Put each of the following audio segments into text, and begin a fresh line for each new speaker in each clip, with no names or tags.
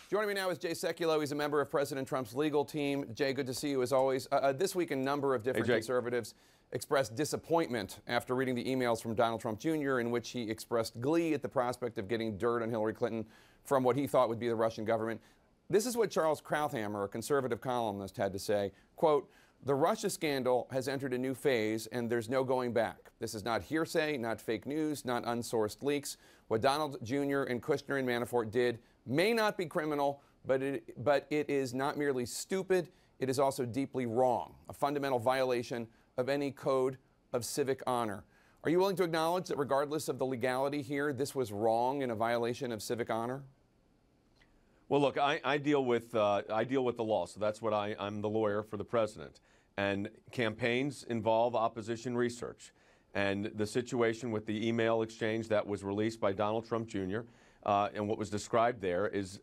Joining me now is Jay Sekulow. He's a member of President Trump's legal team. Jay, good to see you as always. This week, a number of different conservatives expressed disappointment after reading the emails from Donald Trump Jr. in which he expressed glee at the prospect of getting dirt on Hillary Clinton from what he thought would be the Russian government. This is what Charles Krauthammer, a conservative columnist, had to say. Quote, "The Russia scandal has entered a new phase and there's no going back. This is not hearsay, not fake news, not unsourced leaks. What Donald Jr. and Kushner and Manafort did may not be criminal, but it is not merely stupid, it is also deeply wrong, a fundamental violation of any code of civic honor." Are you willing to acknowledge that regardless of the legality here, this was wrong and a violation of civic honor?
Well, look, I deal with the law, so that's what I'm the lawyer for the president. And campaigns involve opposition research. And the situation with the email exchange that was released by Donald Trump Jr. And what was described there is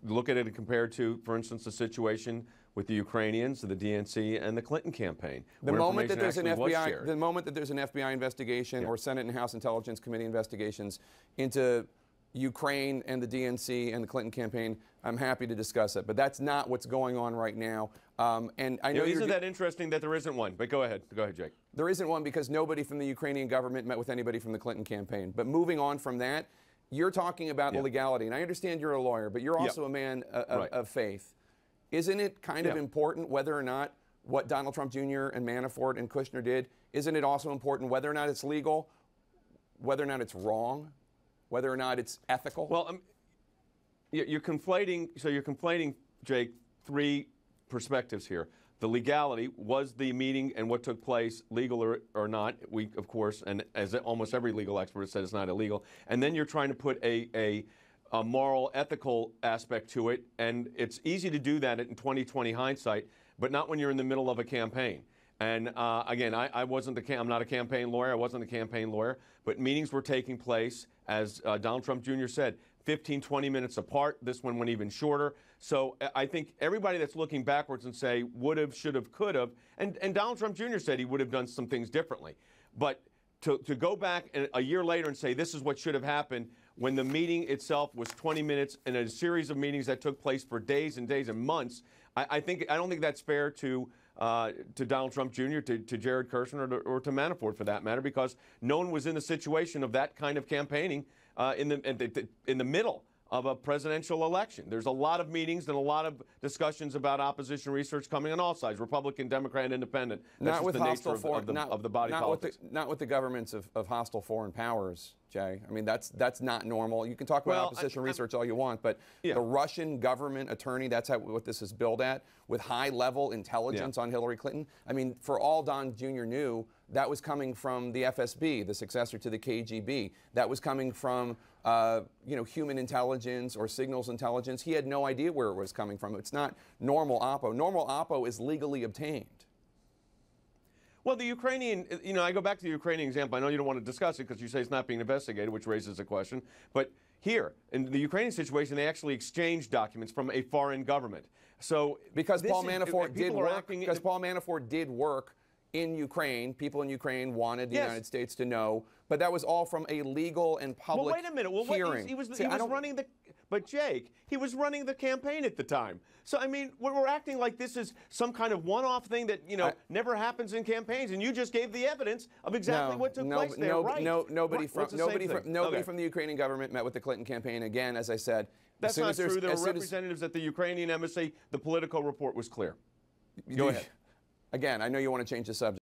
look at it compared to, for instance, the situation with the Ukrainians, the DNC, and the Clinton campaign.
The moment that there's an FBI investigation or Senate and House Intelligence Committee investigations into Ukraine and the DNC and the Clinton campaign, I'm happy to discuss it. But that's not what's going on right now. And I know
isn't that interesting that there isn't one? But go ahead, Jake.
There isn't one because nobody from the Ukrainian government met with anybody from the Clinton campaign. But moving on from that, you're talking about the legality, and I understand you're a lawyer, but you're also a man of faith. Isn't it kind of important whether or not what Donald Trump Jr. and Manafort and Kushner did, isn't it also important whether or not it's legal, whether or not it's wrong, whether or not it's ethical?
Well, you're conflating, Jake, three perspectives here. The legality, was the meeting and what took place legal or not? We, of course, and as almost every legal expert has said, it's not illegal. And then you're trying to put a moral, ethical aspect to it, and it's easy to do that in 20/20 hindsight, but not when you're in the middle of a campaign. And again, I'm not a campaign lawyer. I wasn't a campaign lawyer, but meetings were taking place, as Donald Trump Jr. said, 15, 20 minutes apart. This one went even shorter. So I think everybody that's looking backwards and say would have, should have, could have, and Donald Trump Jr. said he would have done some things differently. But to go back a year later and say this is what should have happened when the meeting itself was 20 minutes and a series of meetings that took place for days and days and months, I don't think that's fair to Donald Trump Jr., to Jared Kushner, or to Manafort for that matter, because no one was in the situation of that kind of campaigning in the middle of a presidential election. There's a lot of meetings and a lot of discussions about opposition research coming on all sides, Republican, Democrat, Independent. That's
not with
the nature of the body politics.
Not with the governments of hostile foreign powers, Jay. I mean, that's not normal. You can talk about opposition research all you want, but the Russian government attorney, that's what this is billed at, with high-level intelligence on Hillary Clinton. I mean, for all Don Jr. knew, that was coming from the FSB, the successor to the KGB. That was coming from, human intelligence or signals intelligence. He had no idea where it was coming from. It's not normal Oppo. Normal Oppo is legally obtained.
Well, the Ukrainian, I go back to the Ukrainian example. I know you don't want to discuss it because you say it's not being investigated, which raises a question. But here, in the Ukrainian situation, they actually exchanged documents from a foreign government. So
because Paul Manafort did work in Ukraine, people in Ukraine wanted the United States to know, but that was all from a legal and public
hearing. Well, wait a minute. He was running the... But, Jake, he was running the campaign at the time. So, I mean, we're acting like this is some kind of one-off thing that, never happens in campaigns, and you just gave the evidence of exactly what took place there, right?
Nobody from the Ukrainian government met with the Clinton campaign. Again, as I said...
That's not true. There were representatives at the Ukrainian embassy. The Politico report was clear. Go ahead.
Again, I know you want to change the subject.